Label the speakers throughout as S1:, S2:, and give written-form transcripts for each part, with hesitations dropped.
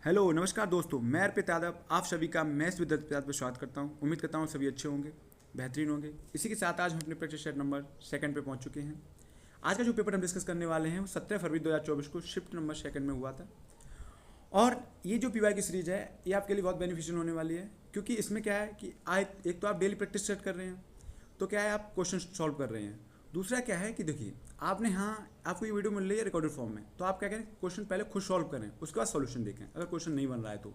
S1: Hello नमस्कार दोस्तों, मैं अर्पित यादव आप सभी का मैथ्स विद अर्पित यादव पर स्वागत करता हूं। उम्मीद करता हूं सभी अच्छे होंगे, बेहतरीन होंगे। इसी के साथ आज हम अपने प्रैक्टिस सेट नंबर सेकंड पे पहुंच चुके हैं। आज का जो पेपर हम डिस्कस करने वाले हैं वो 17 फरवरी 2024 को शिफ्ट नंबर सेकंड में हुआ था। और ये जो पीवाई की सीरीज है ये आपके लिए बहुत बेनिफिशियल होने वाली है, क्योंकि इसमें क्या है कि एक तो आप डेली प्रैक्टिस सेट कर रहे हैं, तो क्या है आप क्वेश्चन सॉल्व कर रहे हैं। दूसरा क्या है कि देखिए आपने आपको ये वीडियो मिल रही है रिकॉर्डेड फॉर्म में, तो आप क्या करें क्वेश्चन पहले खुद सॉल्व करें, उसके बाद सॉल्यूशन देखें अगर क्वेश्चन नहीं बन रहा है तो।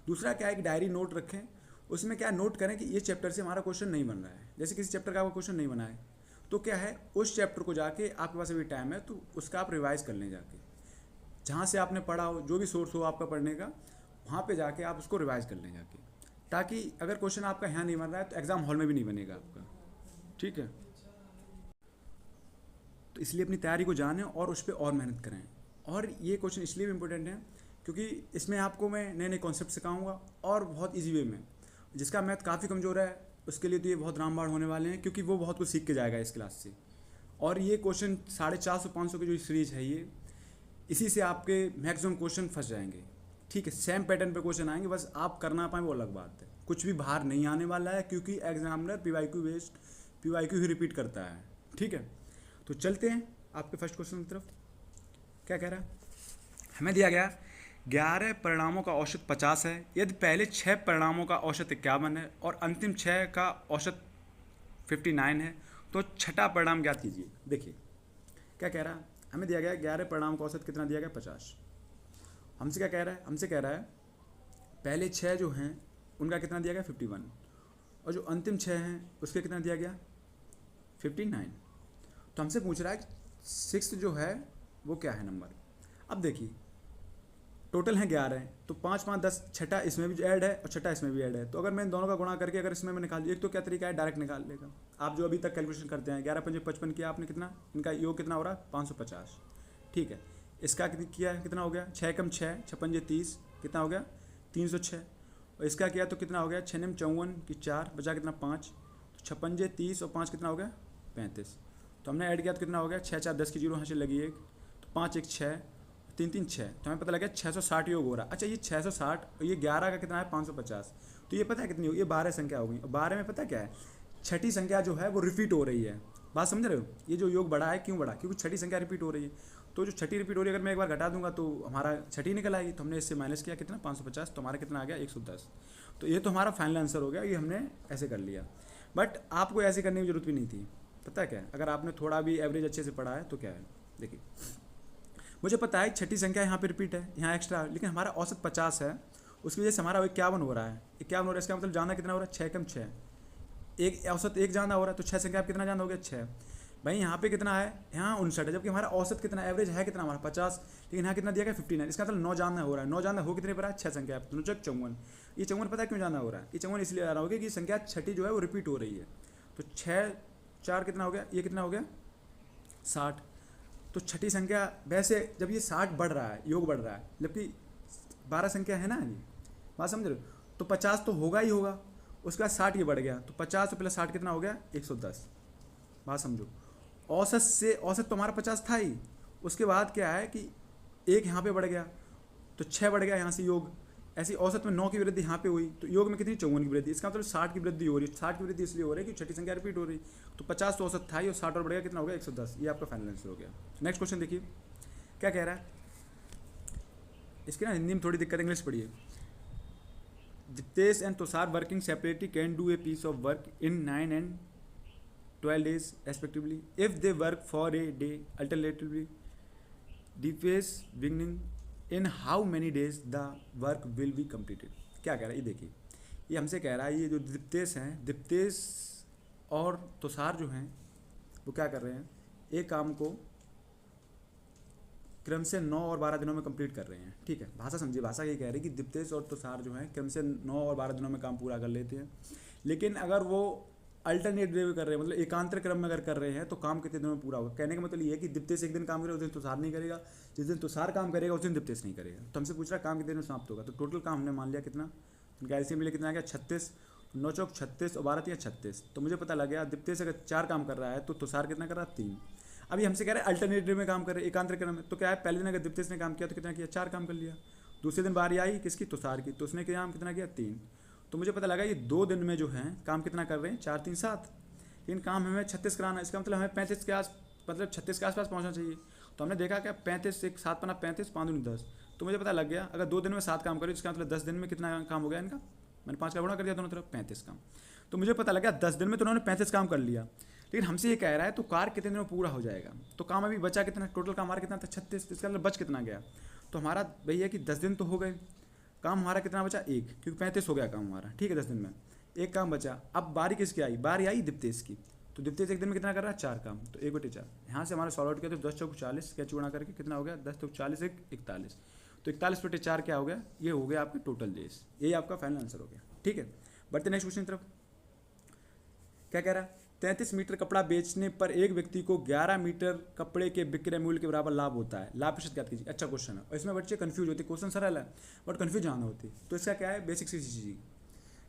S1: दूसरा क्या है कि डायरी नोट रखें, उसमें क्या नोट करें कि ये चैप्टर से हमारा क्वेश्चन नहीं बन रहा है। जैसे किसी चैप्टर का आपका क्वेश्चन नहीं बना है तो क्या है उस चैप्टर को जाके आपके पास अभी टाइम है तो उसका आप रिवाइज कर लें, जाके जहाँ से आपने पढ़ा हो, जो भी सोर्स हो आपका पढ़ने का, वहाँ पे जाके आप उसको रिवाइज कर लें जाके, ताकि अगर क्वेश्चन आपका यहाँ नहीं बन रहा है तो एग्जाम हॉल में भी नहीं बनेगा आपका। ठीक है, तो इसलिए अपनी तैयारी को जानें और उस पर और मेहनत करें। और ये क्वेश्चन इसलिए भी इम्पोर्टेंट है क्योंकि इसमें आपको मैं नए नए कॉन्सेप्ट सिखाऊंगा और बहुत इजी वे में। जिसका मैथ काफ़ी कमज़ोर है उसके लिए तो ये बहुत रामबाण होने वाले हैं, क्योंकि वो बहुत कुछ सीख के जाएगा इस क्लास से। और ये क्वेश्चन 450-500 की जो सीरीज है ये, इसी से आपके मैक्सिमम क्वेश्चन फंस जाएंगे। ठीक है, सेम पैटर्न पे क्वेश्चन आएंगे, बस आप करना पाएँ वो अलग बात है। कुछ भी बाहर नहीं आने वाला है, क्योंकि एग्जामिनर पीवाईक्यू बेस्ड पीवाईक्यू ही रिपीट करता है। ठीक है, तो चलते हैं आपके फर्स्ट क्वेश्चन की तरफ। क्या कह रहा है, हमें दिया गया 11 परिणामों का औसत 50 है यदि पहले 6 परिणामों का औसत 51 है और अंतिम 6 का औसत 59 है तो छठा परिणाम ज्ञात कीजिए। देखिए क्या कह रहा है, हमें दिया गया 11 परिणामों का औसत कितना दिया गया 50। हमसे क्या कह रहा है, हमसे कह रहा है पहले 6 जो हैं उनका कितना दिया गया 51, और जो अंतिम 6 हैं उसके कितना दिया गया 59। तो हमसे पूछ रहा है सिक्स जो है वो क्या है नंबर। अब देखिए टोटल है 11 है, तो 5 5 10, छठा इसमें भी ऐड है और छठा इसमें भी ऐड है। तो अगर मैं इन दोनों का गुणा करके अगर इसमें मैं निकाल, एक तो क्या तरीका है डायरेक्ट निकाल लेगा। आप जो अभी तक कैलकुलेशन करते हैं 11 पंजे 55 किया आपने, कितना इनका योग कितना हो रहा है 550। ठीक है, इसका किया कितना हो गया 6 कम 6 6 पंजे 30, कितना हो गया 306। और इसका किया तो कितना हो गया 6 निम 54 की 4 बचा कितना 5, तो 6 पंजे 30 और 5 कितना हो गया 35। तो हमने ऐड किया तो कितना हो गया 6 4 10 की जीरो यहाँ से लगी एक, तो 5 1 6 3 3 6, तो हमें पता लगा 660 योग हो रहा है। अच्छा ये 660 और ये 11 का कितना है 550, तो ये पता है कितनी होगी, ये 12 संख्या हो गई। और 12 में पता क्या है छठी संख्या जो है वो रिपीट हो रही है। बात समझ रहे हो, ये जो योग बढ़ा है क्यों बढ़ा, क्योंकि छठी संख्या रिपीट हो रही है। तो जो छठी रिपीट हो रही है अगर मैं एक बार घटा दूंगा तो हमारा छठी निकल आएगी, तो हमने इससे माइनस किया कितना 550, तो हमारा कितना आ गया 110। तो ये तो हमारा फाइनल आंसर हो गया, ये हमने ऐसे कर लिया। बट आपको ऐसे करने की जरूरत भी नहीं थी। पता है क्या है, अगर आपने थोड़ा भी एवरेज अच्छे से पढ़ा है तो क्या है, देखिए मुझे पता है छठी संख्या यहाँ पे रिपीट है, यहाँ एक्स्ट्रा, लेकिन हमारा औसत 50 है, उसकी वजह से हमारा 51 हो रहा है। 51 हो रहा है, इसका मतलब जाना कितना हो रहा है 6 कम 6, एक औसत एक जाना हो रहा है, तो 6 संख्या आप कितना जाना हो गया 6। भाई यहाँ पे कितना है, यहाँ 59 है, जबकि हमारा औसत कितना एवरेज है कितना हमारा 50, लेकिन यहाँ कितना दिया गया 59। इसका मतलब 9 जानना हो रहा है। 9 जानना हो कितने पर है 6 संख्या, तो 9 54। ये 54 पता है क्यों जाना हो रहा है, ये 54 इसलिए आ रहा होगा कि संख्या छठी जो है वो रिपीट हो रही है। तो 6 4 कितना हो गया, ये कितना हो गया 60। तो छठी संख्या वैसे जब ये 60 बढ़ रहा है, योग बढ़ रहा है, जबकि 12 संख्या है ना ये, बात समझ रहे हो, तो 50 तो होगा ही होगा, उसके बाद 60 ये बढ़ गया, तो 50 तो प्लस 60 कितना हो गया 110। बात समझो, औसत से औसत तो हमारा 50 था ही, उसके बाद क्या है कि एक यहाँ पे बढ़ गया तो 6 बढ़ गया यहाँ से योग, ऐसी औसत में 9 की वृद्धि यहाँ पे हुई, तो योग में कितनी 54 की वृद्धि, इसका मतलब 60 की वृद्धि हो रही है। 60 की वृद्धि इसलिए हो रही है कि छठी संख्या रिपीट हो रही, तो 50 तो औसत था ही और 60 और बढ़ गया कितना हो गया 110। ये आपका फाइनल आंसर हो गया। नेक्स्ट क्वेश्चन देखिए क्या कह रहा है, इसकी ना हिंदी में थोड़ी दिक्कत, इंग्लिश पढ़िए। Jitesh and Tushar working separately can do a piece of work in 9 and 12 days respectively if they work for a day alternatively deface beginning in how many days the work will be completed। क्या कह रहा है ये देखिए, ये हमसे कह रहा है ये जो दीप्तेश हैं, दीप्तेश और तुषार जो हैं वो क्या कर रहे हैं, एक काम को क्रम से 9 और 12 दिनों में कंप्लीट कर रहे हैं। ठीक है, भाषा समझिए, भाषा ये कह रही है कि दीप्तेश और तुषार जो हैं क्रम से 9 और 12 दिनों में काम पूरा कर लेते हैं, लेकिन अगर वो अल्टरनेट वे कर रहे हैं, मतलब एकांतर क्रम में अगर कर रहे हैं तो काम कितने दिनों में पूरा होगा। कहने का मतलब ये है कि दीप्तेश एक दिन काम करेगा उस दिन तुषार नहीं करेगा, जिस दिन तुषार काम करेगा उस दिन दीप्तेश नहीं करेगा। तो हमसे पूछ रहा है काम कितने दिन में समाप्त होगा, तो टोटल काम हमने मान लिया कितना, एलसीएम मिले कितना आ गया 36, 9 चौक 36 और 12 तिया 36। तो मुझे पता लग गया दीप्तेश अगर 4 काम कर रहा है तो तुषार कितना कर रहा है 3। अभी हमसे कह रहे हैं अल्टरनेटिव में काम कर रहे हैं एकांतर क्रम में, तो क्या है पहले दिन अगर दीप्तेश ने काम किया तो कितना किया 4 काम कर लिया, दूसरे दिन बारी आई किसकी, तुषार की, तो उसने काम कितना किया, 3। तो मुझे पता लगा ये 2 दिन में जो है काम कितना कर रहे हैं, 4 3 7, लेकिन काम हमें 36 कराना है। इसका मतलब हमें 35 के आस मतलब 36 के आसपास पहुंचना चाहिए। तो हमने देखा क्या, 35 एक 7 पना 35, 5 दूनी 10। तो मुझे पता लग गया अगर 2 दिन में 7 काम करें इसका मतलब 10 दिन में कितना काम हो गया इनका, मैंने 5 का गुणा कर दिया दोनों तरफ, 35 काम। तो मुझे पता लगा 10 दिन में तो उन्होंने 35 काम कर लिया, लेकिन हमसे ये कह रहा है तो कार्य कितने दिन में पूरा हो जाएगा। तो काम अभी बचा कितना, टोटल काम हमारा कितना था 36, इसका मतलब बच कितना गया। तो हमारा भैया कि 10 दिन तो हो गए, काम हमारा कितना बचा 1, क्योंकि 35 हो गया काम हमारा, ठीक है 10 दिन में 1 काम बचा। अब बारी किसकी आई, बारी आई दिप्तेश की। तो दिप्तेश एक दिन में कितना कर रहा है, 4 काम, तो 1/4। यहाँ से हमारा सॉल्व आउट किया तो 10 चौक 40, क्या चूड़ा करके कितना हो गया, 10 चौक 40 1 41। तो 41/4 क्या हो गया, ये हो गया आपके टोटल डेज। यही आपका फाइनल आंसर हो गया, ठीक है। बढ़ते नेक्स्ट क्वेश्चन की तरफ। क्या कह रहा है, 33 मीटर कपड़ा बेचने पर एक व्यक्ति को 11 मीटर कपड़े के विक्रय मूल्य के बराबर लाभ होता है, लाभ प्रतिशत ज्ञात कीजिए। अच्छा क्वेश्चन है, और इसमें बच्चे कंफ्यूज होते, क्वेश्चन सरल है बट कंफ्यूज जाना होती। तो इसका क्या है, बेसिक सी चीज़।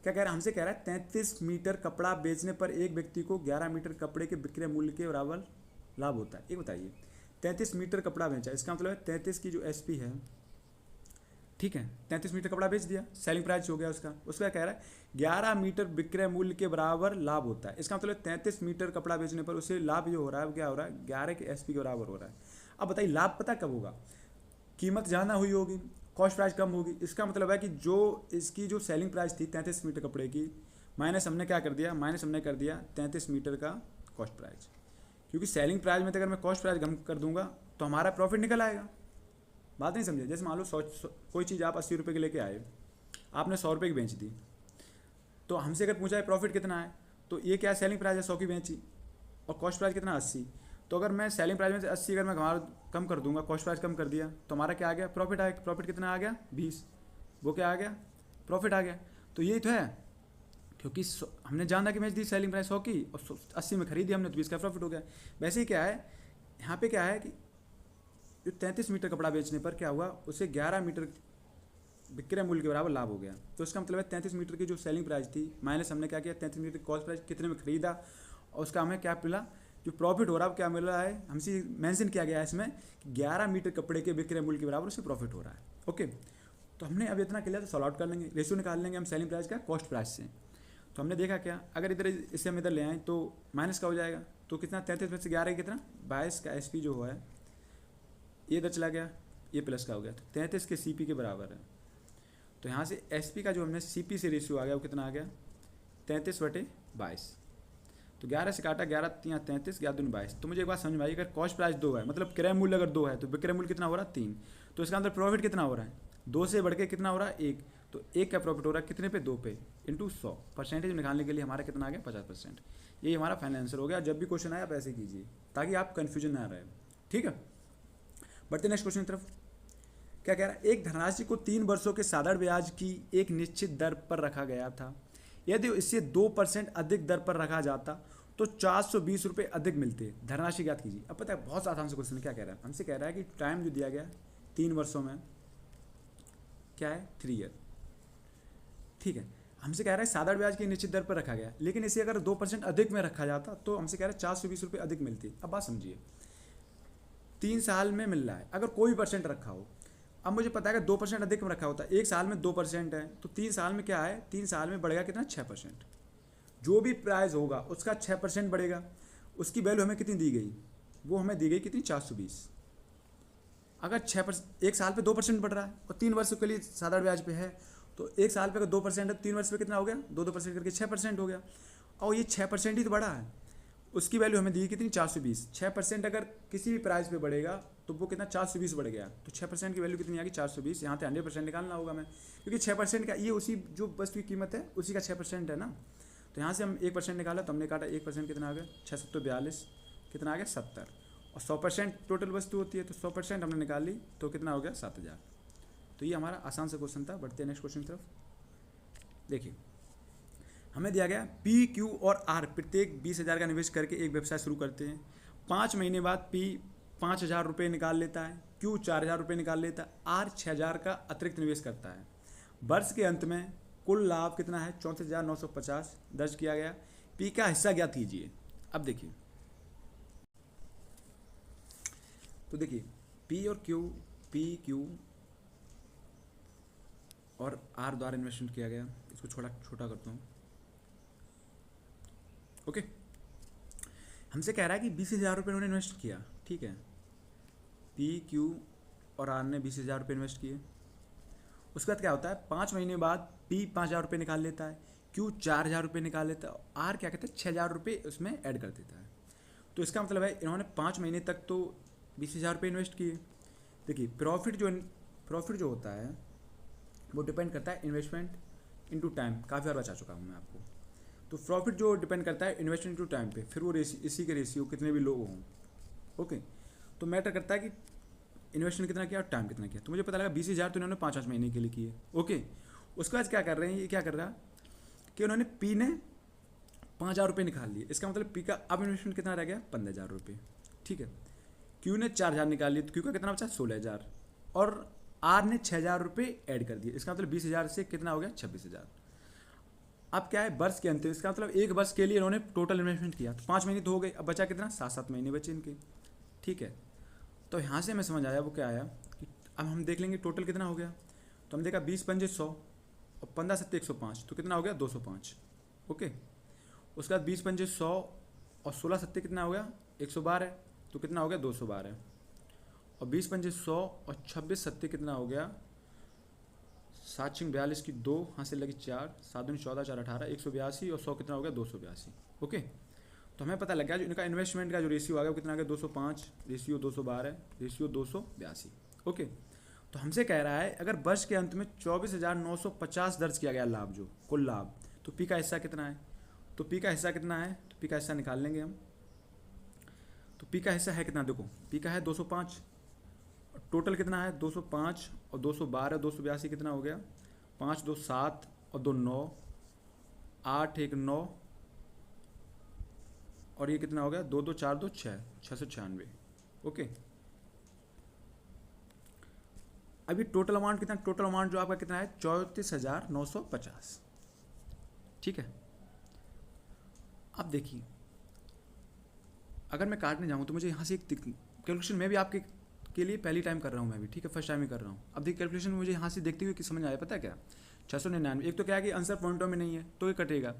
S1: क्या कह रहा है, हमसे कह रहा है 33 मीटर कपड़ा बेचने पर एक व्यक्ति को 11 मीटर कपड़े के विक्रय मूल्य के बराबर लाभ होता है। ये बताइए, 33 मीटर कपड़ा बेचा, इसका मतलब है 33 की जो एसपी है, ठीक है, 33 मीटर कपड़ा बेच दिया, सेलिंग प्राइस हो गया उसका। उसका कह रहा है 11 मीटर विक्रय मूल्य के बराबर लाभ होता है। इसका मतलब 33 मीटर कपड़ा बेचने पर उसे लाभ जो हो रहा है क्या हो रहा है, 11 के एसपी के बराबर हो रहा है। अब बताइए लाभ पता कब होगा, कीमत ज़्यादा हुई होगी, कॉस्ट प्राइस कम होगी। इसका मतलब है कि जो इसकी जो सेलिंग प्राइस थी 33 मीटर कपड़े की, माइनस हमने क्या कर दिया, माइनस हमने कर दिया 33 मीटर का कॉस्ट प्राइस। क्योंकि सेलिंग प्राइस में तो अगर मैं कॉस्ट प्राइस कम कर दूंगा तो हमारा प्रॉफिट निकल आएगा। बात नहीं समझे, जैसे मान लो कोई चीज़ आप 80 रुपये की लेके आए, आपने 100 रुपये की बेच दी, तो हमसे अगर पूछा है प्रॉफिट कितना है, तो ये क्या सेलिंग प्राइस है 100 की बेची, और कॉस्ट प्राइस कितना 80। तो अगर मैं सेलिंग प्राइस में से 80 अगर मैं कम कर दूंगा, कॉस्ट प्राइस कम कर दिया, तो हमारा क्या आ गया, प्रॉफिट आएगा। प्रॉफिट कितना आ गया 20, वो क्या आ गया, प्रॉफिट आ गया। तो यही तो है, क्योंकि हमने जाना कि बेच दी सेलिंग प्राइस 100 की और 80 में खरीदी हमने, तो 20 का प्रॉफिट हो गया। वैसे ही क्या है यहाँ पे, क्या है कि जो 33 मीटर कपड़ा बेचने पर क्या हुआ, उसे 11 मीटर विक्रय मूल्य के बराबर लाभ हो गया। तो इसका मतलब है 33 मीटर की जो सेलिंग प्राइस थी माइनस हमने क्या किया, 33 मीटर की कॉस्ट प्राइस कितने में खरीदा, और उसका हमें क्या मिला, जो प्रॉफिट हो रहा है क्या मिल रहा है, हमसे मेंशन किया गया है इसमें 11 मीटर कपड़े के विक्रय मूल्य के बराबर उसे प्रॉफिट हो रहा है। ओके, तो हमने अब इतना क्लियर, तो सॉल्व आउट कर लेंगे, रेशियो निकाल लेंगे हम सेलिंग प्राइस का कॉस्ट प्राइस से। तो हमने देखा क्या, अगर इधर इसे हम इधर ले आएँ तो माइनस का हो जाएगा, तो कितना 33 में से 11 कितना 22 का एसपी जो है ये इधर चला गया, ये प्लस का हो गया, तो 33 के सीपी के बराबर है। तो यहाँ से एसपी का जो हमने सीपी से रेशियो आ गया वो कितना आ गया 33/22। तो 11 से काटा, 11 3 33, 11 दूनी 22। तो मुझे एक बात समझ में आई, अगर कॉस्ट प्राइस 2 है मतलब क्रय मूल्य अगर 2 है तो विक्रय मूल्य कितना हो रहा है 3, तो इसका अंदर प्रॉफिट कितना हो रहा है 2 से बढ़ के कितना हो रहा है 1, तो 1 का प्रॉफिट हो रहा है कितने पे 2 पे इंटू 100। परसेंटेज निकालने के लिए हमारा कितना आ गया 50%। यही हमारा फाइनल आंसर हो गया। जब भी क्वेश्चन आए आप ऐसे कीजिए ताकि आप कन्फ्यूजन ना रहे, ठीक है। बढ़ते नेक्स्ट क्वेश्चन की तरफ। क्या कह रहा है, एक धनराशि को 3 वर्षों के साधारण ब्याज की एक निश्चित दर पर रखा गया था, यदि इसे 2% अधिक दर पर रखा जाता तो 420 रुपये अधिक मिलते, धनराशि ज्ञात कीजिए। अब पता है बहुत आसान से क्वेश्चन क्या कह रहा है, हमसे कह रहा है कि टाइम जो दिया गया 3 वर्षों में क्या है 3 ईयर, ठीक है। हमसे कह रहा है साधारण ब्याज की निश्चित दर पर रखा गया, लेकिन इसे अगर 2% अधिक में रखा जाता तो हमसे कह रहा है 420 रुपये अधिक मिलती। अब बात समझिए, 3 साल में मिल रहा है, अगर कोई परसेंट रखा हो, अब मुझे पता है कि 2% अधिक में रखा होता है, 1 साल में 2% है, तो 3 साल में क्या है, 3 साल में बढ़ेगा कितना 6%। जो भी प्राइस होगा उसका 6% बढ़ेगा। उसकी वैल्यू हमें कितनी दी गई, वो हमें दी गई कितनी 420। अगर 6% 1 साल पे 2% बढ़ रहा है और 3 वर्ष के लिए साधारण ब्याज पे है, तो 1 साल पे अगर 2% है, 3 वर्ष पे कितना हो गया 2% करके 6% हो गया। और ये 6% ही तो बढ़ा है, उसकी वैल्यू हमें दी कितनी 420। 6% अगर किसी भी प्राइस पे बढ़ेगा तो वो कितना 420 बढ़ गया, तो 6% की वैल्यू कितनी आ गई 420। यहाँ पे 100% निकालना होगा हमें, क्योंकि 6% का ये उसी जो वस्तु की कीमत है उसी का 6% है ना। तो यहाँ से हम 1% निकाला, तो हमने काटा 1% कितना आ गया 6 7 42, कितना आ गया 70। और 100% टोटल वस्तु होती है, तो 100% हमने निकाल ली तो कितना हो गया 7000। तो ये हमारा आसान सा क्वेश्चन था। बढ़ते हैं नेक्स्ट क्वेश्चन की तरफ। देखिए हमें दिया गया पी क्यू और आर प्रत्येक 20,000 का निवेश करके एक व्यवसाय शुरू करते हैं। 5 महीने बाद पी 5,000 रुपये निकाल लेता है, क्यू 4,000 रुपये निकाल लेता है, आर 6,000 का अतिरिक्त निवेश करता है। वर्ष के अंत में कुल लाभ कितना है 34,950 दर्ज किया गया। पी का हिस्सा ज्ञात कीजिए। अब देखिए, तो देखिए पी और क्यू, पी क्यू और आर द्वारा इन्वेस्टमेंट किया गया। इसको छोटा छोटा करता हूँ। ओके, हमसे कह रहा है कि 20,000 रुपये उन्होंने इन्वेस्ट किया, ठीक है। पी क्यू और आर ने 20,000 रुपये इन्वेस्ट किए। उसके बाद क्या होता है, 5 महीने बाद पी 5,000 रुपये निकाल लेता है, क्यू 4,000 रुपये निकाल लेता है, आर क्या कहते हैं 6,000 रुपये उसमें ऐड कर देता है। तो इसका मतलब है इन्होंने 5 महीने तक तो 20,000 रुपये इन्वेस्ट किए। देखिए प्रॉफिट जो होता है वो डिपेंड करता है इन्वेस्टमेंट इनटू टाइम। काफ़ी बार बता चुका हूँ मैं आपको। तो प्रॉफिट जो डिपेंड करता है इन्वेस्टमेंट इनटू टाइम पे, फिर वो इसी के रेशियो कितने भी लोग हों। ओके, तो मैटर करता है कि इन्वेस्टमेंट कितना किया और टाइम कितना किया। तो मुझे पता लगा 20,000 तो इन्होंने 5 महीने के लिए किए। ओके, उसके बाद क्या कर रहे हैं, ये क्या कर रहा कि उन्होंने पी ने 5,000 रुपये निकाल लिए। इसका मतलब पी का अब इन्वेस्टमेंट कितना रह गया 15,000 रुपये, ठीक है। क्यू ने 4,000 निकाल लिए, तो क्यू का कितना बचा 16,000, और आर ने 6,000 रुपये ऐड कर दिए। इसका मतलब 20,000 से कितना हो गया 26,000। अब क्या है, वर्ष के अंत, इसका मतलब एक वर्ष के लिए इन्होंने टोटल इन्वेस्टमेंट किया। तो 5 महीने तो हो गए, अब बचा कितना 7 महीने बचे इनके, ठीक है। तो यहाँ से हमें समझ आया वो क्या आया कि अब हम देख लेंगे टोटल कितना हो गया। तो हम देखा 20 पंजे 100 और 15 सत्ते 105, तो कितना हो गया 205। ओके, उसके बाद 20 पंजे 100 और 16 सत्ते कितना हो गया 112, तो कितना हो गया 212। और 20 पंजे 100 और 26 सत्ते कितना हो गया 7 छिंग 42 की 2, यहाँ से लगी 4, 7 दूनी 14, 4 18, 182, और 100 कितना हो गया 282। ओके, तो हमें पता लग गया जो इनका इन्वेस्टमेंट का जो रेशियो आ गया वो कितना आ गया 205, रेशियो 212, रेशियो 282। ओके, तो हमसे कह रहा है अगर वर्ष के अंत में 24,950 दर्ज किया गया लाभ, जो कुल लाभ, तो पी का हिस्सा कितना है। तो पी का हिस्सा कितना है, तो पी का हिस्सा निकाल लेंगे हम। तो पी का हिस्सा है कितना, देखो पी का है 205, टोटल कितना है 205 और 212, 282 कितना हो गया 5 2 7 और 2 9, 8 1 9, और ये कितना हो गया 2 2 4 2 6, 696। ओके, अभी टोटल अमाउंट कितना, टोटल अमाउंट जो आपका कितना है 34,950, ठीक है। अब देखिए अगर मैं काटने जाऊँ तो मुझे यहाँ से एक कैलकुलेशन मैं भी आपके के लिए पहली टाइम कर रहा हूँ, मैं भी, ठीक है, फर्स्ट टाइम ही कर रहा हूँ। अब देखिए कैलकुलेशन मुझे यहाँ से देखते हुए कि समझ आया, पता है क्या 699, एक तो क्या है कि आंसर पॉइंटों में नहीं है तो ये कटेगा।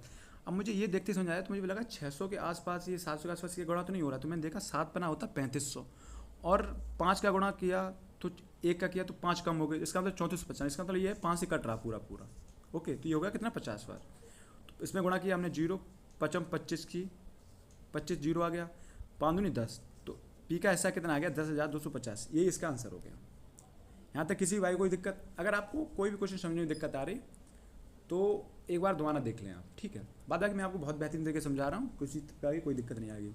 S1: अब मुझे ये देखते समझ आया, तो मुझे लगा 600 के आसपास, ये 700 के आसपास ये गुणा तो नहीं हो रहा। तो मैंने देखा 7 पना होता 3500, और 5 का गुणा किया तो 1 का किया तो 5 कम हो गए, इसका मतलब 3450। इसका मतलब ये है 5 से कट रहा पूरा पूरा। ओके, तो ये हो गया कितना 50 बार। तो इसमें गुणा किया हमने 0 5 25 की 25 0 आ गया, 5 दूनी 10, तो पी का हिस्सा कितना आ गया 10,250। ये इसका आंसर हो गया। यहाँ तक किसी भाई कोई दिक्कत, अगर आपको कोई भी क्वेश्चन समझने में दिक्कत आ रही तो एक बार दोबारा देख लें आप, ठीक है। बाद बाकी मैं आपको बहुत बेहतरीन तरीके से समझा रहा हूँ, किसी तरह की कोई दिक्कत नहीं आएगी।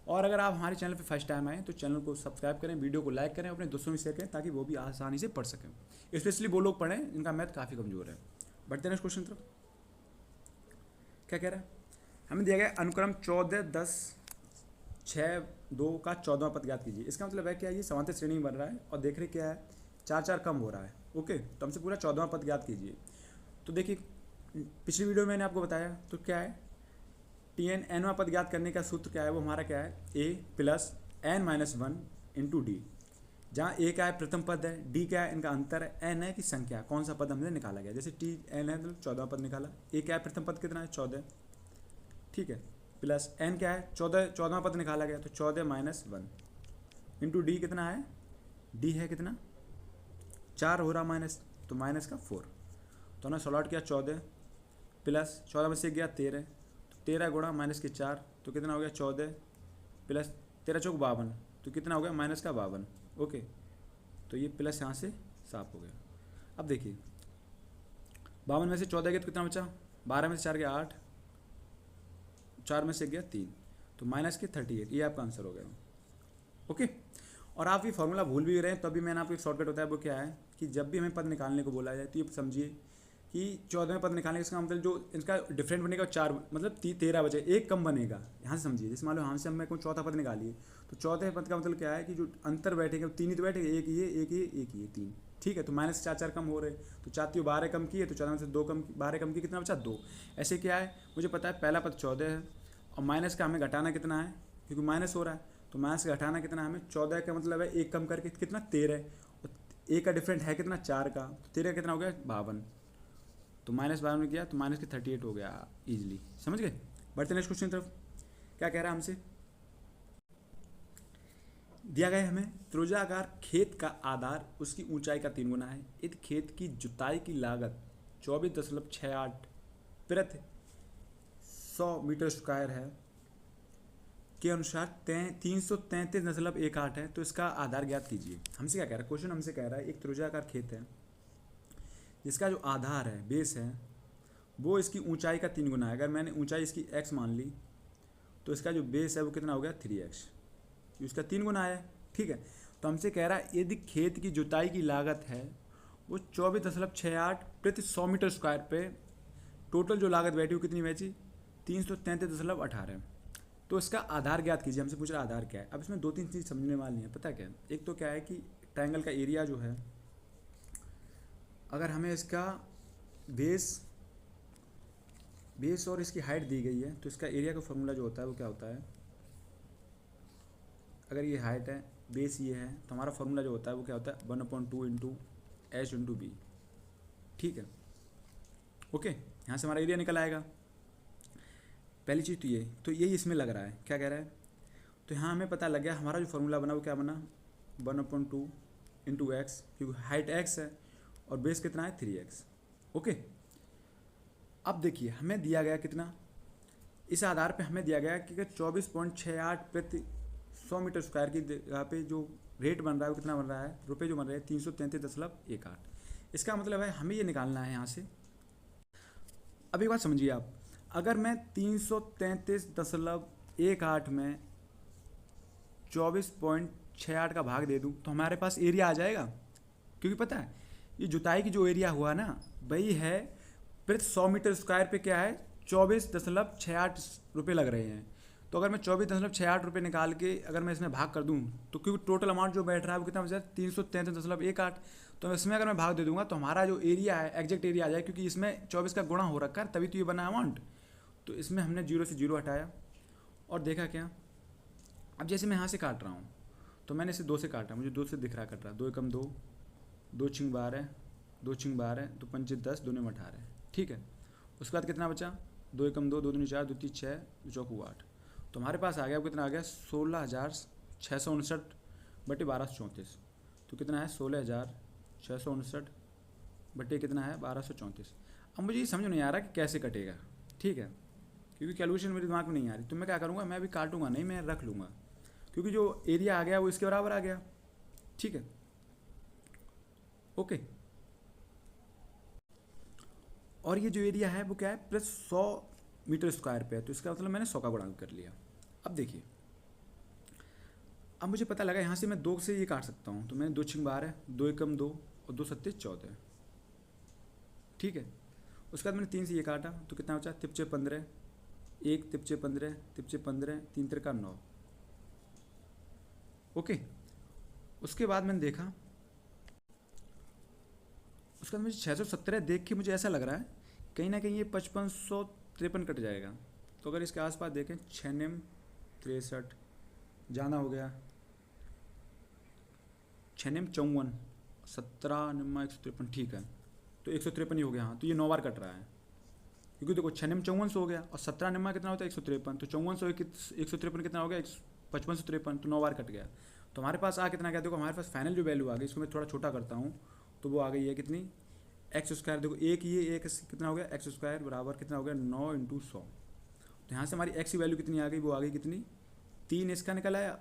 S1: और अगर आप हमारे चैनल पे फर्स्ट टाइम आएँ तो चैनल को सब्सक्राइब करें, वीडियो को लाइक करें, अपने दोस्तों में शेयर करें ताकि वो भी आसानी से पढ़ सकें। स्पेशली वो लोग पढ़ें जिनका मैथ काफ़ी कमज़ोर है। बढ़ते हैं नेक्स्ट क्वेश्चन तरफ। क्या कह रहा है, हमें दिया गया अनुक्रम 14 10 6 2 का 14वां पद ज्ञात कीजिए। इसका मतलब है क्या, ये समांतर श्रेणी में बन रहा है और देख रहे क्या है 4 4 कम हो रहा है। ओके, तो हमसे पूरा 14वां पद ज्ञात कीजिए। तो देखिए पिछली वीडियो में मैंने आपको बताया, तो क्या है TN nवां पद ज्ञात करने का सूत्र क्या है, वो हमारा क्या है A plus n-1 into D. जहाँ A क्या है प्रथम पद है, D क्या है इनका अंतर है, n है कि संख्या कौन सा पद हमने निकाला गया। जैसे TN है तो 14वां पद निकाला, A क्या है प्रथम पद कितना है 14, ठीक है, प्लस n क्या है 14वां पद निकाला गया तो 14-1 इंटू डी कितना है, D है कितना 4 हो रहा माइनस, तो माइनस का 4। तो हमने सॉल्व किया 14 प्लस 14 में से गया 13, तो 13 गुणा माइनस के 4, तो कितना हो गया 14 प्लस 13 चौक 52, तो कितना हो गया माइनस का 52। ओके, तो ये प्लस यहाँ से साफ हो गया। अब देखिए 52 में से 14 गया तो कितना बचा, 12 में से 4 गया 8, 4 में से गया 3, तो माइनस के 38। ये आपका आंसर हो गया। ओके, और आप ये फॉर्मूला भूल भी रहे हैं तो अभी मैंने आपको एक शॉर्टकट बताया, वो क्या है कि जब भी हमें पद निकालने को बोला जाए तो ये समझिए कि 14वें पद निकालने का इसका मतलब जो इसका डिफरेंट बनेगा 4, मतलब 13 बचे, एक कम बनेगा। यहाँ से समझिए, जैसे मान लो हमसे हमें कोई चौथा पद निकालिए, तो चौथे पद का मतलब क्या है कि जो अंतर बैठेगा 3 ही तो बैठेगा, एक ये एक ये एक ये 3, ठीक है। तो माइनस 4 4 कम हो रहे, तो 4 12 कम किए, तो 14 में से 2 कम, 12 कम किए, कितना बचा 2। ऐसे क्या है मुझे पता है पहला पद 14 है और माइनस का हमें घटाना कितना है, क्योंकि माइनस हो रहा है तो माइनस का घटाना कितना है हमें, 14 का मतलब है एक कम करके कितना 13, और एक का डिफरेंट है कितना 4 का, तो 13 कितना हो गया 52। तो -12 में किया तो माइनस के 38 हो गया ईजिली, समझ गए। बढ़ते नेक्स्ट क्वेश्चन की तरफ। क्या कह रहा है हमसे, दिया गया है हमें त्रिभुजाकार खेत का आधार उसकी ऊंचाई का 3 गुना है। यदि खेत की जुताई की लागत 24.68 प्रति 100 मीटर स्क्वायर है के अनुसार 333.18 है, तो इसका आधार ज्ञात कीजिए। हमसे क्या कह रहा है, क्वेश्चन हमसे कह रहा है एक त्रिभुजाकार खेत है जिसका जो आधार है, बेस है, वो इसकी ऊंचाई का 3 गुना है। अगर मैंने ऊंचाई इसकी x मान ली तो इसका जो बेस है वो कितना हो गया 3x, इसका 3 गुना है, ठीक है। तो हमसे कह रहा है यदि खेत की जुताई की लागत है वो 24.68 प्रति 100 मीटर स्क्वायर पे, टोटल जो लागत बैठी वो कितनी बची 333.18, तो इसका आधार ज्ञात कीजिए। हमसे पूछ रहा आधार क्या है। अब इसमें 2-3 चीज़ समझने वाली है, पता क्या है। एक तो क्या है कि ट्रायंगल का एरिया जो है, अगर हमें इसका बेस और इसकी हाइट दी गई है तो इसका एरिया का फॉर्मूला जो होता है वो क्या होता है, अगर ये हाइट है, बेस ये है, तो हमारा फॉर्मूला जो होता है वो क्या होता है 1/2 इंटू एच इंटू बी, ठीक है। ओके, यहाँ से हमारा एरिया निकल आएगा। पहली चीज़ तो यही इसमें लग रहा है। क्या कह रहा है, तो यहाँ हमें पता लग गया हमारा जो फॉर्मूला बना वो क्या बना 1/2 इंटू एक्स, क्योंकि हाइट एक्स है और बेस कितना है 3x। ओके, अब देखिए हमें दिया गया कितना, इस आधार पे हमें दिया गया कि 24.68 प्रति 100 मीटर स्क्वायर की जगह पे जो रेट बन रहा है वो कितना बन रहा है, रुपए जो बन रहे हैं 333.18। इसका मतलब है हमें ये निकालना है यहाँ से। अब एक बात समझिए आप, अगर मैं 333.18 में 24.68 का भाग दे दूँ तो हमारे पास एरिया आ जाएगा, क्योंकि पता है ये जुताई की जो एरिया हुआ ना वही है प्रति 100 मीटर स्क्वायर पे क्या है 24.68 रुपये लग रहे हैं। तो अगर मैं 24.68 रुपये निकाल के अगर मैं इसमें भाग कर दूं तो क्योंकि टोटल अमाउंट जो बैठ रहा है वो कितना बचा 333.18, तो इसमें अगर मैं भाग दे दूंगा तो हमारा जो एरिया है एग्जैक्ट एरिया आ जाए, क्योंकि इसमें 24 का गुणा हो रखा है तभी तो ये बना अमाउंट। तो इसमें हमने 0 से 0 हटाया और देखा क्या, अब जैसे मैं यहाँ से काट रहा हूँ तो मैंने इसे 2 से काटा, मुझे 2 से दिख रहा कट रहा, 2 एकम 2, 2 छिंग 12, 2 छिंग 12, 2 पंचे 10, 2 ने 18, ठीक है। उसके बाद कितना बचा 2 एकम 2, 2 दूनी 4, 2 तीन 6, 2 चौकू 8, तो हमारे पास आ गया कितना आ गया 16,659 बटे 1234, तो कितना है 16,659 बटे कितना है 1234। अब मुझे ये समझ नहीं आ रहा कि कैसे कटेगा, ठीक है, क्योंकि कैलकुलेशन मेरे दिमाग में नहीं आ रही। तो मैं क्या करूँगा, मैं अभी काटूंगा नहीं, मैं रख लूँगा, क्योंकि जो एरिया आ गया वो इसके बराबर आ गया, ठीक है। ओके, और ये जो एरिया है वो क्या है प्लस 100 मीटर स्क्वायर पे है, तो इसका मतलब मैंने 100 का गुणा कर लिया। अब देखिए, अब मुझे पता लगा यहाँ से मैं 2 से ये काट सकता हूँ, तो मैंने 2 छिंग 12, 2 एकम 2 और 2 सत्ते 14, ठीक है। उसके बाद मैंने 3 से ये काटा तो कितना बचा तिपचे 15, 1 तिपचे 15, तिपचे 15, 3 तिरका 9। ओके, उसके बाद मैंने देखा, उसके बाद मुझे 617 देख के मुझे ऐसा लग रहा है कहीं ना कहीं ये 5553 कट जाएगा। तो अगर इसके आसपास देखें 6 निम 63 जाना हो गया, 6 निम 54, 17 निम्मा 153, ठीक है, तो 153 ही हो गया। हाँ, तो ये 9 बार कट रहा है, क्योंकि देखो 6 निम 54 हो गया और 17 निम्मा कितना होता है 153, तो 54 153 कितना हो गया 5553, तो 9 बार कट गया। तो हमारे पास कितना गया, देखो हमारे पास फाइनल जो वैल्यू आ गई, इसको मैं थोड़ा छोटा करता हूँ तो वो आ गई है कितनी एक्स स्क्वायर, देखो एक कितना हो गया एक्स स्क्वायर बराबर कितना हो गया 9 इंटू 100। तो यहाँ से हमारी एक्स की वैल्यू कितनी आ गई, वो आ गई कितनी 3 इसका निकल आया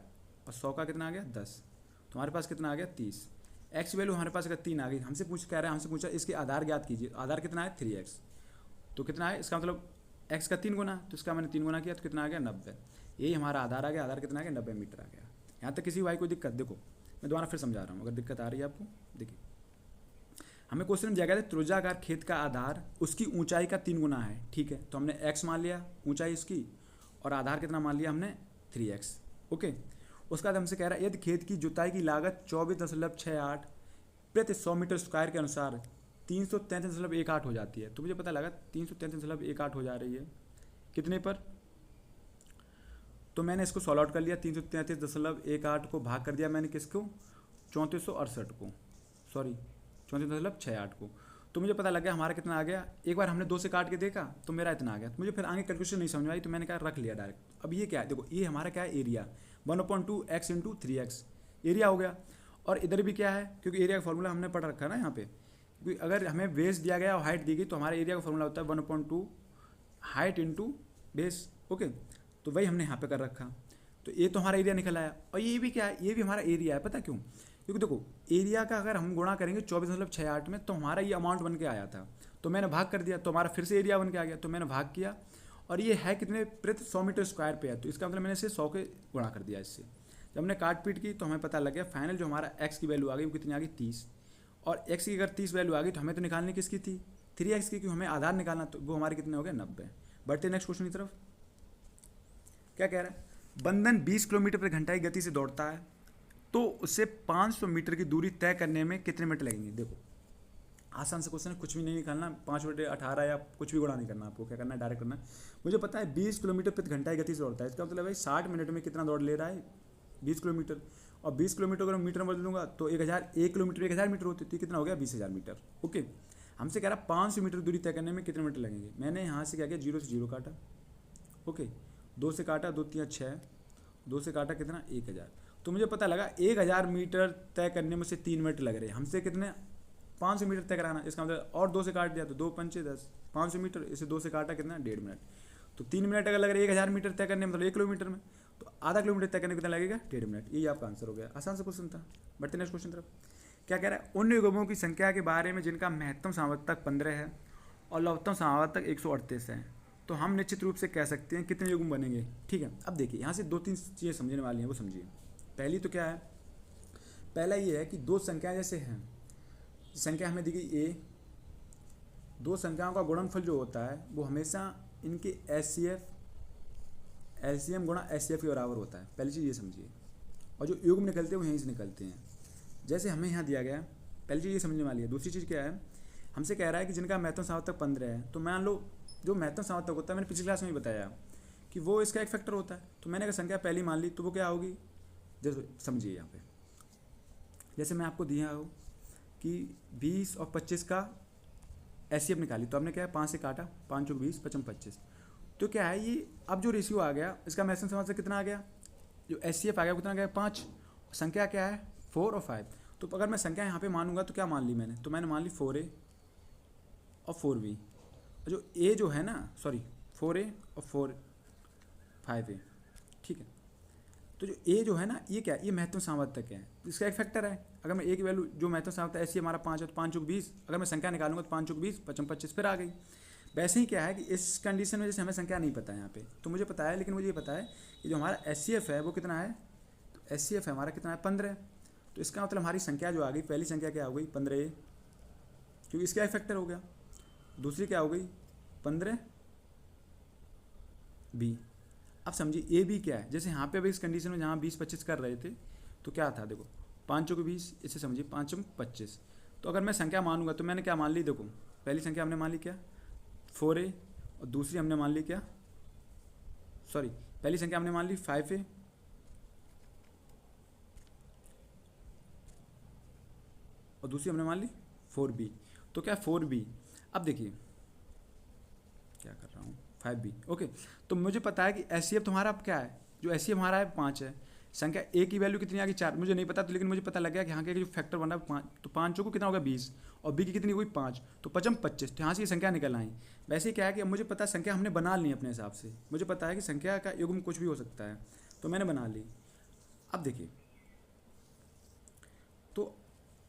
S1: और 100 का कितना आ गया 10, तो हमारे पास कितना आ गया 30। एक्स वैल्यू हमारे पास अगर 3 आ गई, हमसे कह रहा है, हमसे पूछा इसके आधार ज्ञात कीजिए। आधार कितना है 3x, तो कितना है इसका मतलब x का 3 गुना, तो इसका मैंने 3 गुना किया तो कितना आ गया 90। यही हमारा आधार आ गया, आधार कितना आ गया 90 मीटर आ गया। यहाँ तक किसी भाई को दिक्कत, देखो मैं दोबारा फिर समझा रहा हूँ अगर दिक्कत आ रही है आपको। देखिए, हमें क्वेश्चन दिया गया था त्रिभुजाकार खेत का आधार उसकी ऊंचाई का 3 गुना है, ठीक है। तो हमने x मान लिया ऊंचाई इसकी और आधार कितना मान लिया हमने 3x। ओके, उसके बाद हमसे कह रहा है यदि खेत की जुताई की लागत 24.68 प्रति 100 मीटर स्क्वायर के अनुसार 333.18 हो जाती है। तो मुझे पता लगा 333.18 हो जा रही है कितने पर, तो मैंने इसको सॉल्व आउट कर लिया। 333.18 को भाग कर दिया मैंने किसको 3468 को, सॉरी 34.68 को। तो मुझे पता लग गया हमारा कितना आ गया। एक बार हमने 2 से काट के देखा तो मेरा इतना आ गया। तो मुझे फिर आगे कैलकुलेशन नहीं समझ में आई, तो मैंने कहा रख लिया डायरेक्ट। अब ये क्या है, देखो ये हमारा क्या है, area 1/2 x into 3x area हो गया। और इधर भी क्या है, क्योंकि एरिया का फॉर्मूला हमने पढ़ रखा है ना यहाँ पे, क्योंकि अगर हमें बेस दिया गया और हाइट दी गई तो हमारा एरिया का फॉर्मूला होता है 1/2 हाइट इंटू बेस। ओके, तो वही हमने यहाँ पे कर रखा। तो ये तो हमारा एरिया निकल आया। और ये भी क्या है, ये भी हमारा एरिया है। पता क्यों, क्योंकि देखो एरिया का अगर हम गुणा करेंगे 24.68 में तो हमारा ये अमाउंट बन के आया था, तो मैंने भाग कर दिया तो हमारा फिर से एरिया बन के आ गया, तो मैंने भाग किया। और ये है कितने, प्रति 100 मीटर स्क्वायर पे है, तो इसका मतलब मैंने इसे 100 के गुणा कर दिया इससे। जब हमने काट पीट की तो हमें पता लग गया फाइनल जो हमारा एक्स की वैल्यू आ गई वो कितनी आ गई 30। और एक्स की अगर 30 वैल्यू आ गई तो हमें तो निकालनी किसकी थी, 3x की, क्योंकि हमें आधार निकालना, तो वो हमारे कितने हो गए 90। बढ़ते नेक्स्ट क्वेश्चन की तरफ। क्या कह रहा है, बंधन 20 किलोमीटर प्रति घंटा की गति से दौड़ता है, तो उससे 500 मीटर की दूरी तय करने में कितने मिनट लगेंगे। देखो आसान से क्वेश्चन है, कुछ भी नहीं निकालना, 5 बटे 18 या कुछ भी गुणा नहीं करना, आपको क्या करना है डायरेक्ट करना है। मुझे पता है 20 किलोमीटर प्रति घंटा की गति से दौड़ता है, इसका मतलब भाई 60 मिनट में कितना दौड़ ले रहा है 20 किलोमीटर। और 20 किलोमीटर अगर मीटर में बदल दूंगा तो 1 किलोमीटर 1000 मीटर होती है, कितना हो गया 20,000 मीटर। ओके, हमसे कह रहा 500 मीटर दूरी तय करने में कितने मिनट लगेंगे। मैंने यहाँ से क्या किया, 0 से 0 काटा। ओके, 2 से काटा, 2 3 6, 2 से काटा कितना 1000। तो मुझे पता लगा 1000 मीटर तय करने में से 3 मिनट लग रहे हैं। हमसे कितने 500 मीटर तय कराना, इसका मतलब और 2 से काट दिया तो 2 पंचे 10, 500 मीटर, इसे 2 से काटा कितना 1.5 मिनट। तो 3 मिनट अगर लग रहे 1000 मीटर तय करने में, मतलब 1 किलोमीटर में, तो आधा किलोमीटर तय करने में कितना लगेगा 1.5 मिनट। ये आपका आंसर हो गया, आसान सा क्वेश्चन था। बढ़ते नेक्स्ट क्वेश्चन तरफ। क्या कह रहा है, उन युग्मों की संख्या के बारे में जिनका महत्तम सामर्थ्यक 15 है और लघुत्तम सामर्थ्यक 138 है, तो हम निश्चित रूप से कह सकते हैं कितने युग्म बनेंगे। ठीक है, अब देखिए यहाँ से 2-3 चीज़ें समझने वाली हैं, वो समझिए। पहली तो क्या है, पहला ये है कि दो संख्या जैसे हैं, संख्या हमें दी गई a, दो संख्याओं का गुणनफल जो होता है वो हमेशा इनके एलसीएम गुणा एचसीएफ के बराबर होता है। पहली चीज़ ये समझिए। और जो युग्म निकलते हैं वो यहीं से निकलते हैं, जैसे हमें यहाँ दिया गया। पहली चीज़ ये समझने वाली है। दूसरी चीज़ क्या है, हमसे कह रहा है कि जिनका महत्तम सामर्थ्यक 15 है, तो मान लो जो महत्तम सामर्थ्यक होता है, मैंने पिछली क्लास में ही बताया कि वो इसका एक फैक्टर होता है। तो मैंने अगर संख्या पहली मान ली तो वो क्या होगी, जैसे समझिए यहाँ पे, जैसे मैं आपको दिया हो कि 20 और 25 का एचसीएफ निकाली, तो आपने क्या है 5 से काटा, 5 चौक 20, 55 25। तो क्या है ये, अब जो रेशियो आ गया इसका महत्तम सामर्थ्यक कितना आ गया, जो एचसीएफ आ गया कितना आ गया 5, संख्या क्या है 4 और 5। तो अगर मैं संख्या यहाँ पे मानूंगा तो क्या मान ली मैंने, तो मैंने मान ली 4a और 4b। जो a जो है ना, सॉरी 4a और 5a, ठीक है। तो जो a जो है ना, ये क्या है, ये महत्तम सामर्थ्यक है, इसका एक फैक्टर है। अगर मैं a की वैल्यू जो महत्तम सामर्थ्यक ऐसी हमारा 5 है, तो 5 चौक 20, अगर मैं संख्या निकालूंगा तो 5 चौक 20, 55 25 फिर आ गई। वैसे ही क्या है कि इस कंडीशन में जैसे हमें संख्या नहीं पता है यहाँ पे, तो मुझे पता है, लेकिन मुझे ये पता है कि जो हमारा एचसीएफ है वो कितना है, तो एचसीएफ है हमारा कितना है 15। तो इसका मतलब हमारी संख्या जो आ गई, पहली संख्या क्या हो गई 15a, क्योंकि इसका एक फैक्टर हो गया। दूसरी क्या हो गई 15b। अब समझिए a b क्या है, जैसे यहाँ पे अभी इस कंडीशन में जहाँ 20-25 कर रहे थे तो क्या था, देखो 5 चौक 20, इसे समझिए 5 चौक 25। तो अगर मैं संख्या मानूंगा तो मैंने क्या मान ली, देखो पहली संख्या हमने मान ली क्या 4a, और दूसरी हमने मान ली क्या, सॉरी पहली संख्या हमने मान ली 5a, और दूसरी हमने मान ली 4b। तो क्या 4b, अब देखिए क्या कर रहा हूँ 5b। ओके, तो मुझे पता है कि एचसीएफ तुम्हारा क्या है, जो एचसीएफ हमारा है 5 है, संख्या a की वैल्यू कितनी आ गई 4, मुझे नहीं पता, तो लेकिन मुझे पता लग गया कि यहाँ के जो फैक्टर बना है 5, तो 5 चौको कितना होगा 20, और b की कितनी हुई 5, तो 55 25, तो यहाँ से ये संख्या निकल आई। वैसे ही क्या है कि अब मुझे पता है संख्या हमने बना ली अपने हिसाब से, मुझे पता है कि संख्या का युग्म कुछ भी हो सकता है, तो मैंने बना ली। अब देखिए, तो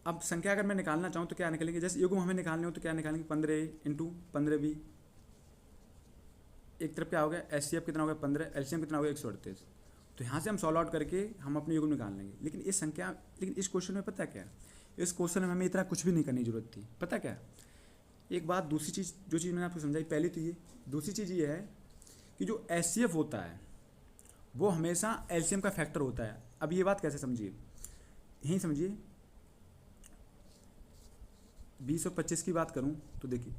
S1: अब संख्या अगर मैं निकालना चाहूँ तो क्या निकलेंगे, जैसे युग्म हमें निकालने हो तो क्या निकालेंगे 15a इंटू 15b, एक तरफ क्या हो गया एचसीएफ कितना हो गया 15, एलसीएम कितना हो गया 138। तो यहाँ से हम सॉल्व आउट करके हम अपने युग्म निकाल लेंगे। लेकिन इस संख्या, लेकिन इस क्वेश्चन में पता क्या है, इस क्वेश्चन में हमें इतना कुछ भी नहीं करने की जरूरत थी। पता क्या, एक बात, दूसरी चीज़, जो चीज़ मैंने आपको समझाई पहले तो ये, दूसरी चीज़ ये है कि जो एचसीएफ होता है वो हमेशा एलसीएम का फैक्टर होता है। अब ये बात कैसे समझिए, यहीं समझिए। 20 और 25 की बात करूँ तो देखिए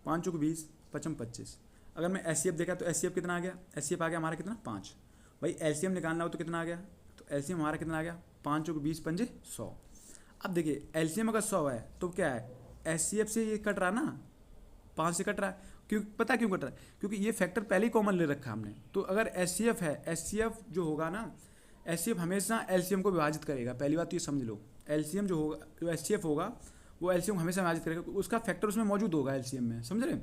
S1: 5 चौक 20, 55 25। अगर मैं एचसीएफ देखा तो एचसीएफ कितना आ गया, एचसीएफ आ गया हमारा कितना 5। भाई एलसीएम निकालना हो तो कितना आ गया, तो एलसीएम हमारा कितना आ गया 5 चौक 20 पंजे 100। अब देखिए एलसीएम अगर 100 है तो क्या है, HCF से ये कट रहा ना, 5 से कट रहा है। क्यों, पता क्यों कट रहा है? क्योंकि ये फैक्टर पहले ही कॉमन ले रखा है हमने। तो अगर HCF है, HCF जो होगा ना, HCF हमेशा LCM को विभाजित करेगा। पहली बात तो ये समझ लो, LCM जो होगा, जो HCF होगा वो LCM हमेशा विभाजित करेगा, उसका फैक्टर उसमें मौजूद होगा LCM में, समझ रहे?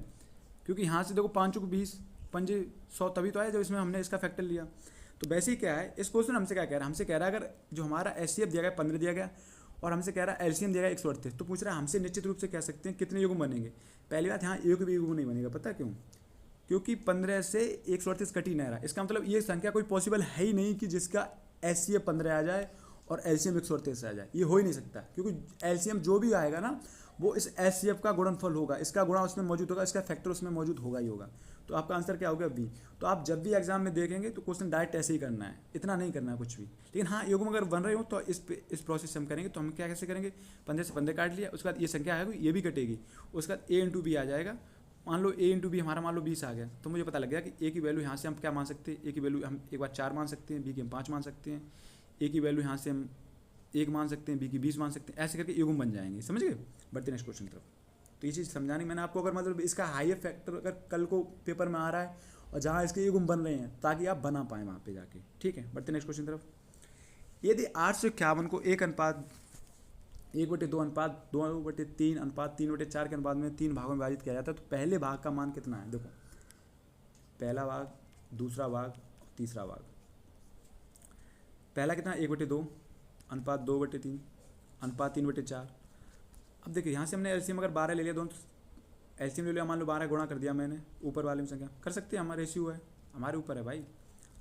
S1: क्योंकि यहाँ से देखो 5 को 20, 5 100 तभी तो आया जब इसमें हमने इसका फैक्टर लिया। तो वैसे ही क्या है, इस क्वेश्चन हमसे क्या कह रहा है, हमसे कह रहा है अगर जो हमारा HCF दिया गया 15 दिया गया और हमसे कह रहा है LCM दिया गया 138, तो पूछ रहा है हमसे निश्चित रूप से कह सकते हैं कितने युग्म बनेंगे। पहली बात, यहाँ एक भी युग्म नहीं बनेगा, पता है क्यों? क्योंकि 15 से 138 कट ही नहीं रहा। इसका मतलब ये संख्या कोई पॉसिबल है ही नहीं कि जिसका HCF 15 आ जाए और LCM 138 आ जाए, ये हो ही नहीं सकता। क्योंकि LCM जो भी आएगा ना वो इस HCF का गुणनफल होगा, इसका गुणा उसमें मौजूद होगा, इसका फैक्टर उसमें मौजूद होगा ही होगा। तो आपका आंसर क्या होगा? बी। तो आप जब भी एग्जाम में देखेंगे तो क्वेश्चन डायरेक्ट ऐसे ही करना है, इतना नहीं करना है कुछ भी। लेकिन हाँ, युग्म अगर बन रहे हो तो इस प्रोसेस से हम करेंगे। तो हम क्या कैसे करेंगे, 15 से 15 काट लिया, उसके बाद ये संख्या आएगी, ये भी कटेगी, उसके बाद A इंटू बी आ जाएगा। मान लो A इंटू बी हमारा मान लो 20 आ गया, तो मुझे पता लग गया कि A की वैल्यू यहाँ से हम क्या मान सकते हैं, A की वैल्यू हम एक बार 4 मान सकते हैं, B की हम 5 मान सकते हैं, A की वैल्यू यहाँ से हम 1 मान सकते हैं, B की 20 मान सकते हैं, ऐसे करके युग्म बन जाएंगे। समझ गए? बढ़ते नेक्स्ट क्वेश्चन तरफ। तो ये चीज़ समझानी मैंने आपको। अगर मतलब इसका हाईएस्ट फैक्टर अगर कल को पेपर में आ रहा है और जहाँ इसके युग्म बन रहे हैं, ताकि आप बना पाएँ वहाँ पे जाके। ठीक है, बढ़ते नेक्स्ट क्वेश्चन तरफ। यदि 851 को 1:1/2/2/3/3/4 के अनुपात में 3 भागों में विभाजित किया जाता है, तो पहले भाग का मान कितना है? देखो, पहला भाग, दूसरा भाग और तीसरा भाग। पहला कितना? 1/2/3/2/3/3/4। अब देखिए यहाँ से हमने एलसीएम अगर 12 ले लिया, दोनों एलसीएम ले लिया, मान लो 12 गुणा कर दिया मैंने ऊपर वाले में संख्या, कर सकते हैं, हमारा रेशियो है, हमारे ऊपर है भाई।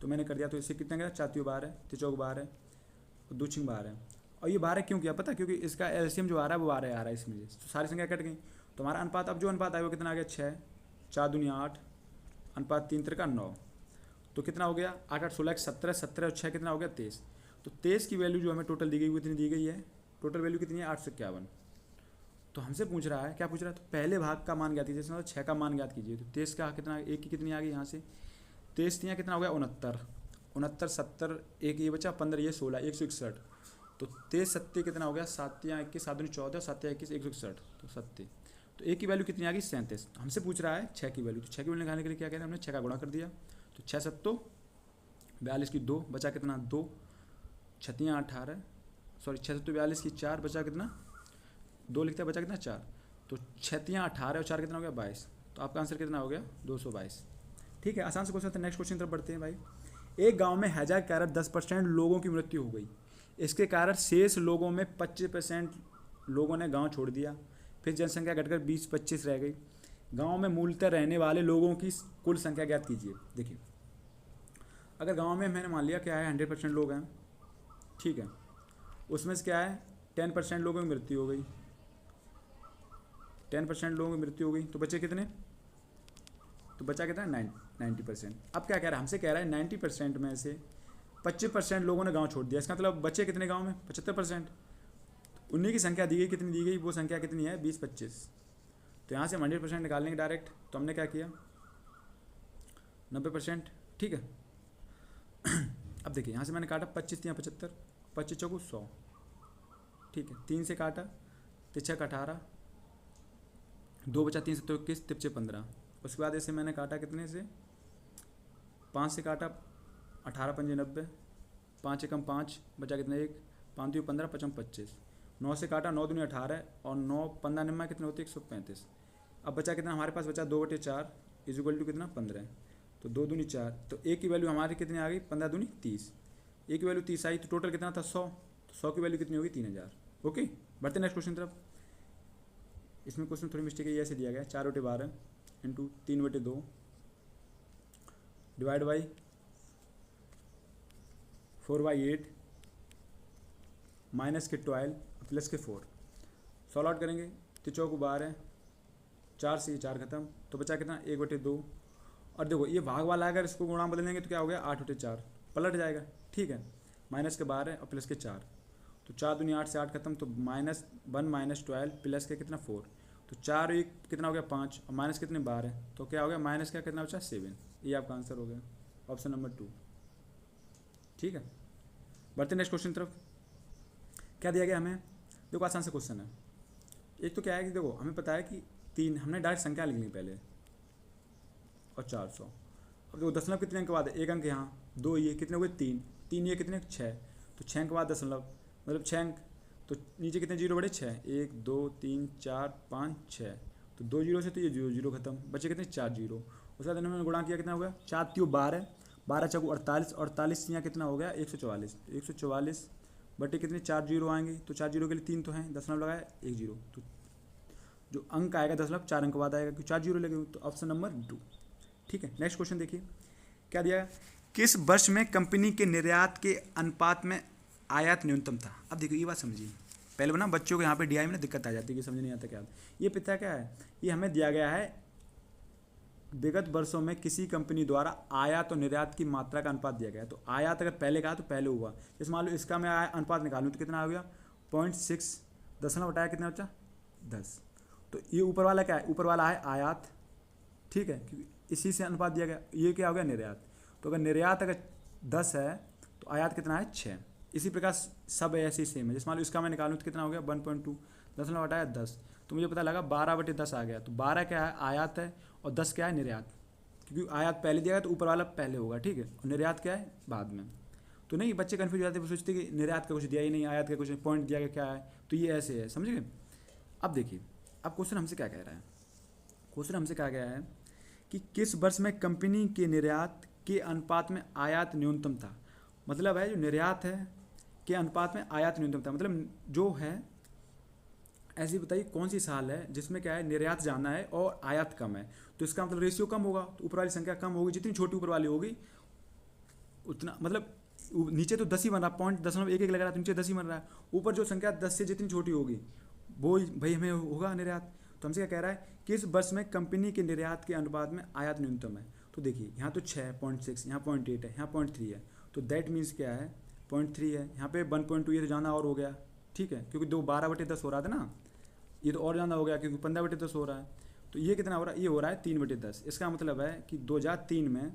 S1: तो मैंने कर दिया, तो इससे कितना गया? 4 12 है, 3 4 12 है और 2 6 12 है। और ये 12 क्यों किया पता? क्योंकि इसका एलसीएम जो आ रहा है वो 12 आ रहा है इसमें, तो सारी संख्या कट गई। तो हमारा अनुपात, अब जो अनुपात आया वो कितना आ गया? 6, 4 दूनी 8, अनुपात 3 3 9, तो कितना हो गया? 8 8 16 17, 17 और 6 कितना हो गया? 23। तो 23 की वैल्यू जो हमें टोटल दी गई वो इतनी दी गई है, टोटल वैल्यू कितनी है? 851। तो हमसे पूछ रहा है, क्या पूछ रहा है? तो पहले भाग का मान ज्ञात कीजिए, जैसे 6 का मान ज्ञात कीजिए। तो 23 का कितना, एक की कितनी आ गई यहाँ से? 23 यहाँ कितना हो गया? 69, 69 70, एक ये बचा 15, ये 16, 161। तो 23 7 कितना हो गया? 7 यहाँ 21, 7 14, 7 21, 161, तो 70। तो एक की वैल्यू कितनी आ गई? 37। हमसे पूछ रहा है 6 की वैल्यू। तो 6 की वैल्यू निकालने के लिए क्या कह रहे हैं? हमने 6 का गुणा कर दिया, तो 6 7 42 की 2, बचा कितना? 2, 6 18, सॉरी 6 7 42 की 4, बचा कितना? 2 लिखते हैं, बचा कितना? 4। तो 6 18 और 4 कितना हो गया? 22। तो आपका आंसर कितना हो गया? 222। ठीक है, आसान से क्वेश्चन। नेक्स्ट क्वेश्चन तरफ बढ़ते हैं भाई। एक गांव में हैजा के कारण 10% लोगों की मृत्यु हो गई। इसके कारण शेष लोगों में 25% लोगों ने गांव छोड़ दिया। फिर जनसंख्या घटकर 20-25 रह गई। गांव में मूलतः रहने वाले लोगों की कुल संख्या ज्ञात कीजिए। देखिए, अगर गांव में मैंने मान लिया क्या है 100% लोग हैं, ठीक है, उसमें से क्या है 10% लोगों की मृत्यु हो गई, 10% लोगों की मृत्यु हो गई, तो बचे कितने? तो बचा कितना? 90%। अब क्या कह रहा है? हमसे कह रहा है 90% में से 25% लोगों ने गांव छोड़ दिया। इसका मतलब बचे कितने गांव में? 75%। उन्हीं की संख्या दी गई, कितनी दी गई? वो संख्या कितनी है? 20-25। तो यहाँ से हम 100% निकालेंगे डायरेक्ट। तो हमने क्या किया? 90%। ठीक है, अब देखिए यहाँ से मैंने काटा 25 या 75, 25 चौको 100, ठीक है, 3 से काटा, 3 6 18, 2 बचा, 3 7 21, 3 6 15। उसके बाद ऐसे मैंने काटा कितने से? 5 से काटा, 18 5 90, 5 एकम 5, बचा कितना? 1, 5 2 15, 5 25। 9 से काटा, 9 दूनी 18 और 9 15 निम्मा कितने होते? 135। अब बचा कितना हमारे पास? बचा 2/4 इज इक्वल टू कितना? 15। तो 2 दूनी 4, तो एक की वैल्यू हमारी कितनी आ गई? 15 दूनी 30। एक की वैल्यू 30 आई, तो टोटल कितना था? 100। तो 100 की वैल्यू कितनी होगी? 3000। ओके, बढ़ते नेक्स्ट क्वेश्चन तरफ। इसमें क्वेश्चन थोड़ी मिस्टेक है, ऐसे दिया गया 4/12 इंटू 3/2 डिवाइड बाई 4/8 माइनस के 12 प्लस के 4। सॉल्व आउट करेंगे, 3 चौको 12, 4 से 4 खत्म, तो बचा कितना? 1/2। और देखो ये भाग वाला अगर इसको गुणा बदलेंगे तो क्या हो गया? 8/4 पलट जाएगा, ठीक है, माइनस के 12 और प्लस के 4, तो 4 दूनी 8 से 8 खत्म, तो -1 माइनस 12 प्लस के कितना? 4, तो 4 1 कितना हो गया? 5 और माइनस कितने? 12, तो क्या हो गया? माइनस का कितना बचा? 7। ये आपका आंसर हो गया, ऑप्शन नंबर 2। ठीक है, बढ़ते नेक्स्ट क्वेश्चन तरफ। क्या दिया गया हमें? देखो आसान से क्वेश्चन है। एक तो क्या है कि देखो हमें पता है कि 3, हमने डायरेक्ट संख्या लिखनी पहले, और 400। अब देखो दशमलव कितने अंक के बाद है, एक अंक यहाँ, 2 ये कितने हुए 3, 3 ये कितने 6, तो 6 के बाद दशमलव मतलब 6 अंक, तो नीचे कितने जीरो बड़े 6, 1 2 3 4 5 6, तो 2 जीरो से तो ये जीरो जीरो खत्म, बचे कितने 4 जीरो। उसके बाद इन्होंने गुणा किया, कितना हो गया 4 त्यों 12, 12 चौको 48, 48 यहाँ कितना हो गया 144, 144 बटे कितने 4 जीरो आएंगे, तो 4 जीरो के लिए 3 तो हैं, दशमलव लगाया 1 जीरो, तो जो अंक आएगा दशमलव 4 अंक बाद आएगा क्योंकि 4 जीरो लगे हुए, तो ऑप्शन नंबर 2। ठीक है, नेक्स्ट क्वेश्चन देखिए क्या दिया है, किस वर्ष में कंपनी के निर्यात के अनुपात में आयात न्यूनतम था। अब देखो ये बात समझिए, पहले ना बच्चों को यहाँ पे डीआई में ना दिक्कत आ जाती है कि समझ नहीं आता क्या ये पिता क्या है, ये हमें दिया गया है विगत वर्षों में किसी कंपनी द्वारा आयात और निर्यात की मात्रा का अनुपात दिया गया है। तो आयात अगर पहले कहा तो पहले हुआ, जैसे मान लो इसका मैं अनुपात निकालूँ तो कितना आ गया 0.6, दशमलव बताया कितना बच्चा 10, तो ये ऊपर वाला क्या है, ऊपर वाला है आयात, ठीक है, क्योंकि इसी से अनुपात दिया गया। ये क्या हो गया निर्यात, तो अगर निर्यात अगर 10 है तो आयात कितना है 6। इसी प्रकार सब ऐसे ही सेम है, जैसे मान लो इसका मैं निकालूँ तो कितना हो गया 1.2, दशमलव हटाया 10, तो मुझे पता लगा 12/10 आ गया। तो 12 क्या है आयात है और 10 क्या है निर्यात, क्योंकि आयात पहले दिया गया तो ऊपर वाला पहले होगा, ठीक है, और निर्यात क्या है बाद में। तो नहीं बच्चे कन्फ्यूज हो जाते हैं, सोचते कि निर्यात का कुछ दिया ही नहीं, आयात का कुछ पॉइंट दिया गया क्या है, तो ये ऐसे है, समझ गए। अब देखिए अब क्वेश्चन हमसे क्या कह रहा है, क्वेश्चन हमसे क्या गया है कि किस वर्ष में कंपनी के निर्यात के अनुपात में आयात न्यूनतम था। मतलब है जो निर्यात है के अनुपात में आयात न्यूनतम था, मतलब जो है ऐसी बताइए कौन सी साल है जिसमें क्या है निर्यात ज़्यादा है और आयात कम है, तो इसका मतलब रेशियो कम होगा, तो ऊपर वाली संख्या कम होगी, जितनी छोटी ऊपर वाली होगी उतना, मतलब नीचे तो 10 ही बन रहा, 0.11 लग रहा है तो नीचे 10 ही बन रहा है, ऊपर जो संख्या 10 से जितनी छोटी होगी वो भाई हमें होगा निर्यात। तो हमसे क्या कह रहा है किस वर्ष में कंपनी के निर्यात के अनुपात में आयात न्यूनतम है। तो देखिए यहाँ तो 6.6, यहाँ 0.8 है, यहाँ 0.3 है, तो दैट मीन्स क्या है 0.3 है, यहाँ पे 1.2 ये तो जाना और हो गया, ठीक है, क्योंकि 12/10 हो रहा था ना, ये तो और ज़्यादा हो गया क्योंकि 15/10 हो रहा है, तो ये कितना हो रहा है, ये हो रहा है 3/10। इसका मतलब है कि 2003 में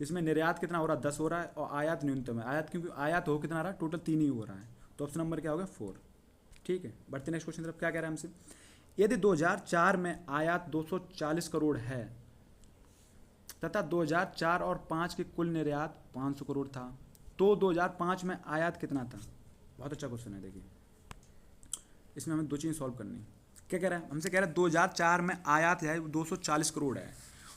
S1: जिसमें निर्यात कितना हो रहा है 10 हो रहा है और आयात न्यूनतम है, आयात क्योंकि आयात हो कितना रहा है टोटल 3 ही हो रहा है, तो ऑप्शन नंबर क्या होगा 4। ठीक है, बढ़ते नेक्स्ट क्वेश्चन तरफ, क्या कह रहा है हमसे, यदि 2004 में आयात 240 करोड़ है तथा 2004 और 5 के कुल निर्यात 500 करोड़ था, तो 2005 में आयात कितना था। बहुत अच्छा क्वेश्चन है, देखिए इसमें हमें दो चीज़ सॉल्व करनी। क्या कह रहा है हमसे, कह रहा है 2004 में आयात है 240 करोड़ है,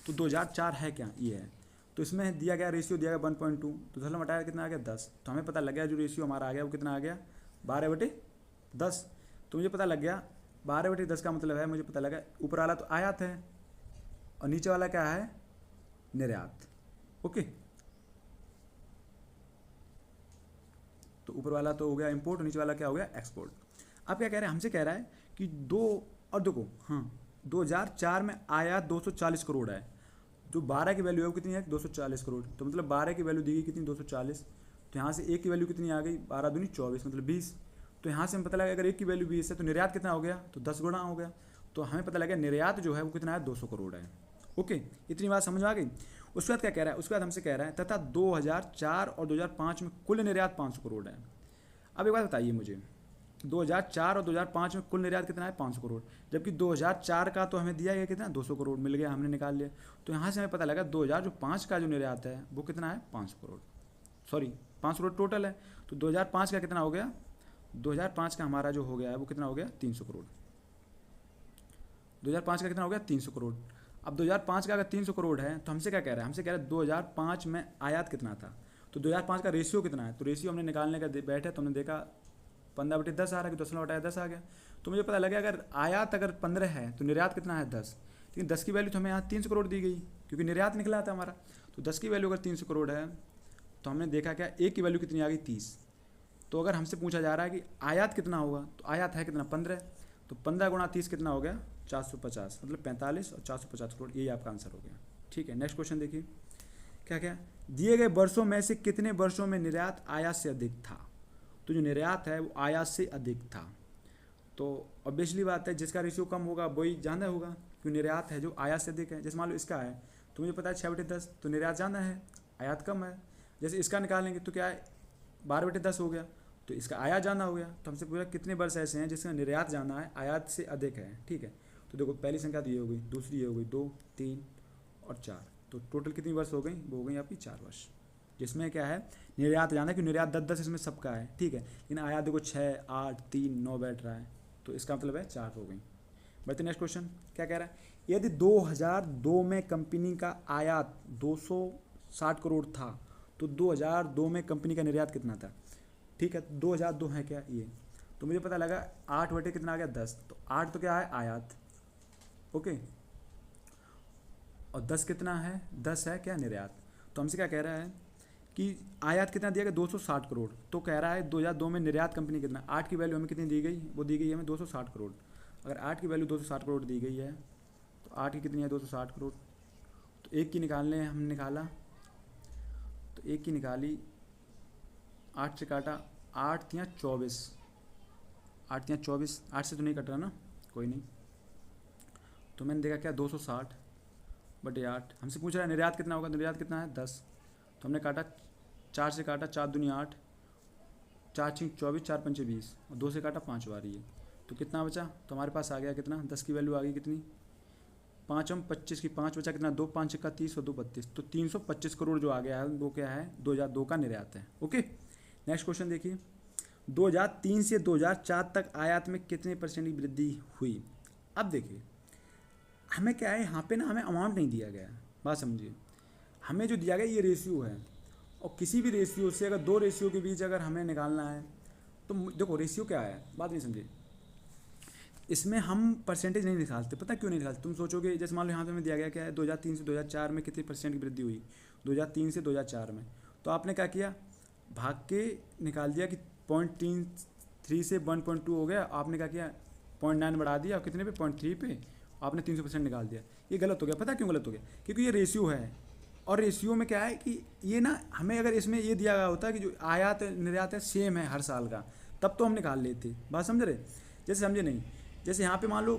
S1: तो 2004 है क्या, ये है, तो इसमें दिया गया रेशियो दिया गया 1.2, तो दशमलव हटाया कितना आ गया 10, तो हमें पता लग गया जो रेशियो हमारा आ गया वो कितना आ गया 12/10। तो मुझे पता लग गया 12/10 का मतलब है, मुझे पता लगा ऊपर वाला तो आयात है और नीचे वाला क्या है निर्यात। ओके, तो ऊपर वाला तो हो गया इंपोर्ट और नीचे वाला क्या हो गया एक्सपोर्ट। अब क्या कह रहे हैं हमसे, कह रहा है कि और देखो हाँ 2004 में आयात 240 करोड़ है, जो 12 की वैल्यू है वो कितनी है 240 करोड़, तो मतलब 12 की वैल्यू दी गई कितनी 240, तो यहाँ से एक की वैल्यू कितनी आ गई 12 दूनी 24 मतलब 20, तो यहाँ से हमें पता लगा अगर एक की वैल्यू 20 है तो निर्यात कितना हो गया तो 10 गुना हो गया, तो हमें पता लगा निर्यात जो है वो कितना है 200 करोड़ है। ओके, इतनी बात समझ में आ गई। उसके बाद क्या कह रहा है, उसके बाद हमसे कह रहा है तथा 2004 और 2005 में कुल निर्यात 500 करोड़ है। अब एक बात बताइए मुझे, 2004 और 2005 में कुल निर्यात कितना है 500 करोड़, जबकि 2004 का तो हमें दिया गया कितना 200 करोड़ मिल गया, हमने निकाल लिया, तो यहाँ से हमें पता लगा 2005 का जो निर्यात है वो कितना है 500 करोड़, सॉरी 500 करोड़ टोटल है, तो 2005 का कितना हो गया, 2005 का हमारा जो हो गया है वो कितना हो गया 300 करोड़, 2005 का कितना हो गया 300 करोड़। अब 2005 का अगर 300 करोड़ है तो हमसे क्या कह रहा है, हमसे कह रहा है 2005 में आयात कितना था, तो 2005 का रेशियो कितना है, तो रेशियो हमने निकालने का बैठे तो हमने देखा 15/10 आ रहा है, कि 10/10 आ गया, तो मुझे पता लगा अगर आयात अगर 15 है तो निर्यात कितना है 10, लेकिन 10 की वैल्यू तो हमें यहाँ 300 करोड़ दी गई क्योंकि निर्यात निकला था हमारा, तो 10 की वैल्यू अगर 300 करोड़ है तो हमने देखा क्या एक की वैल्यू कितनी आ गई 30, तो अगर हमसे पूछा जा रहा है कि आयात कितना होगा, तो आयात है कितना 15, तो 15 गुणा 30 कितना हो गया 450, मतलब 45 और 450 करोड़, यही आपका आंसर हो गया। ठीक है, नेक्स्ट क्वेश्चन देखिए क्या क्या, दिए गए वर्षों में से कितने वर्षों में निर्यात आयात से अधिक था, तो जो निर्यात है वो आयात से अधिक था, तो ऑब्वियसली बात है जिसका रेशियो कम होगा वही ज़्यादा होगा, क्योंकि निर्यात है जो आयात से अधिक है। जैसे मान लो इसका है तो मुझे पता है 6/10, तो निर्यात ज़्यादा है आयात कम है, जैसे इसका निकालेंगे तो क्या है 12/10 हो गया, तो इसका आयात जाना हो गया। तो हमसे पूछा कितने वर्ष ऐसे हैं जिसका निर्यात जाना है आयात से अधिक है, ठीक है। तो देखो पहली संख्या तो ये हो गई, दूसरी ये हो गई 2, 3 और 4, तो टोटल कितनी वर्ष हो गई, वो हो गई आपकी 4 वर्ष। जिसमें क्या है निर्यात जाना है कि निर्यात 10-10 इसमें सबका है, ठीक है। लेकिन आयात देखो 6, 8, 3, 9 बैठ रहा है, तो इसका मतलब है 4 हो गई। बढ़ते नेक्स्ट क्वेश्चन क्या कह रहा है, यदि 2002 में कंपनी का आयात 260 करोड़ था तो 2002 में कंपनी का निर्यात कितना था, ठीक है। 2002 है क्या ये, तो मुझे पता लगा 8 बटे कितना आ गया 10, तो 8 तो क्या है आयात, ओके, और 10 कितना है, 10 है क्या निर्यात। तो हमसे क्या कह रहा है कि आयात कितना दिया गया 260 करोड़, तो कह रहा है 2002 में निर्यात कंपनी कितना, 8 की वैल्यू हमें कितनी दी गई, वो दी गई है हमें 260 करोड़। अगर 8 की वैल्यू 260 करोड़ दी गई है तो 8 की कितनी है 260 करोड़, तो एक की निकालने हम निकाला, तो एक की निकाली, 8 से काटा, 8 तियाँ 24, 8 तियाँ 24, 8 से तो नहीं कट रहा ना, कोई नहीं। तो मैंने देखा क्या 260 बटे 8, हमसे पूछ रहा है निर्यात कितना होगा, निर्यात कितना है 10, तो हमने काटा, 4 से काटा, 4 दूनी 8, 4 छीं 24, 4 पंचे 20, और 2 से काटा 5 बार ये, तो कितना बचा, तो हमारे पास आ गया कितना, 10 की वैल्यू आ गई कितनी, 5 हम 25 की 5 बचा कितना, 2 5 का 30 और 2 32, तो 325 करोड़ जो आ गया है वो क्या है 2002 का निर्यात है, ओके। नेक्स्ट क्वेश्चन देखिए, 2003 से 2004 तक आयात में कितने % की वृद्धि हुई। अब देखिए हमें क्या है यहाँ पे ना हमें अमाउंट नहीं दिया गया, बात समझिए, हमें जो दिया गया ये रेशियो है, और किसी भी रेशियो से अगर 2 रेशियो के बीच अगर हमें निकालना है तो देखो रेशियो क्या है, बात नहीं समझे, इसमें हम परसेंटेज नहीं निकालते, पता क्यों नहीं निकालते, तुम सोचोगे जैसे मान लो यहाँ पे हमें दिया गया क्या है 2003 से 2004 में कितनी % की वृद्धि हुई, 2003 से 2004 में, तो आपने क्या किया भाग के निकाल दिया कि 0.3 से 1.2 हो गया, आपने क्या किया 0.9 बढ़ा दिया और कितने पे 0.3 पे आपने 300% निकाल दिया, ये गलत हो गया। पता क्यों गलत हो गया, क्योंकि ये रेशियो है, और रेशियो में क्या है कि ये ना हमें अगर इसमें ये दिया गया होता कि जो आयात निर्यात है सेम है हर साल का, तब तो हम निकाल लेते, बात समझ रहे, जैसे समझे नहीं, जैसे यहाँ पे मान लो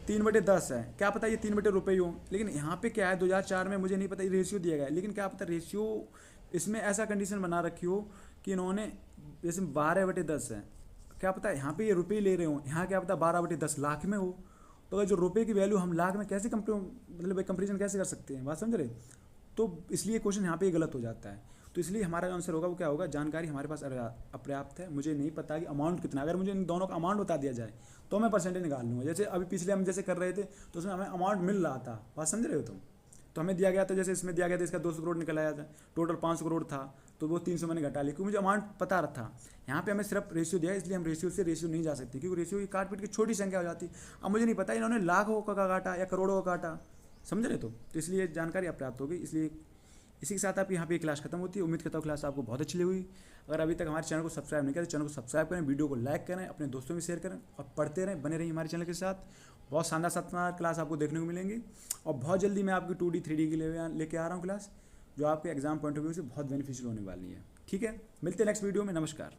S1: 3/10 है, क्या पता ये 3/रुपये हो, लेकिन यहाँ पे क्या है 2004 में मुझे नहीं पता ये रेशियो दिया गया है, लेकिन क्या पता रेशियो इसमें ऐसा कंडीशन बना रखी हो कि इन्होंने जैसे 12/10 है, क्या पता यहाँ पे ये रुपये ले रहे हो, यहाँ क्या पता 12/10 लाख में हो, तो अगर जो रुपये की वैल्यू हम लाख में कैसे मतलब कंपेरिजन कैसे कर सकते हैं, बात समझ रहे, तो इसलिए क्वेश्चन यहाँ पे गलत हो जाता है। तो इसलिए हमारा आंसर होगा वो क्या होगा, जानकारी हमारे पास अपर्याप्त है, मुझे नहीं पता कि अमाउंट कितना, अगर मुझे इन दोनों का अमाउंट बता दिया जाए तो मैं परसेंटेज निकाल लूँगा। जैसे अभी पिछले हम जैसे कर रहे थे तो उसमें हमें अमाउंट मिल रहा था, बात समझ रहे हो तुम, तो हमें दिया गया था, जैसे इसमें दिया गया था इसका 200 करोड़ निकल आया था, टोटल 500 करोड़ था, तो वो 300 मैंने घटा लिया क्योंकि मुझे अमाउंट पता था। यहाँ पे हमें सिर्फ रेशियो दिया है, इसलिए हम रेशियो से रेशियो नहीं जा सकते, क्योंकि रेशियो की काट पीट की छोटी संख्या हो जाती। अब मुझे नहीं पता इन्होंने लाखों का काटा या करोड़ों का काटा, समझ रहे तो इसलिए जानकारी अपर्याप्त होगी। इसलिए इसी के साथ आप यहाँ पे क्लास खत्म होती है। उम्मीद करता हूँ क्लास आपको बहुत अच्छी लगी। अगर अभी तक हमारे चैनल को सब्सक्राइब नहीं किया तो चैनल को सब्सक्राइब करें, वीडियो को लाइक करें, अपने दोस्तों में शेयर करें और पढ़ते रहें, बने रहिए हमारे चैनल के साथ। बहुत शानदार क्लास आपको देखने को मिलेंगी और बहुत जल्दी मैं आपकी 2D 3D के लिए लेके आ रहा हूँ क्लास, जो आपके एग्जाम पॉइंट ऑफ व्यू से बहुत बेनिफिशियल होने वाली है। ठीक है, मिलते हैं नेक्स्ट वीडियो में, नमस्कार।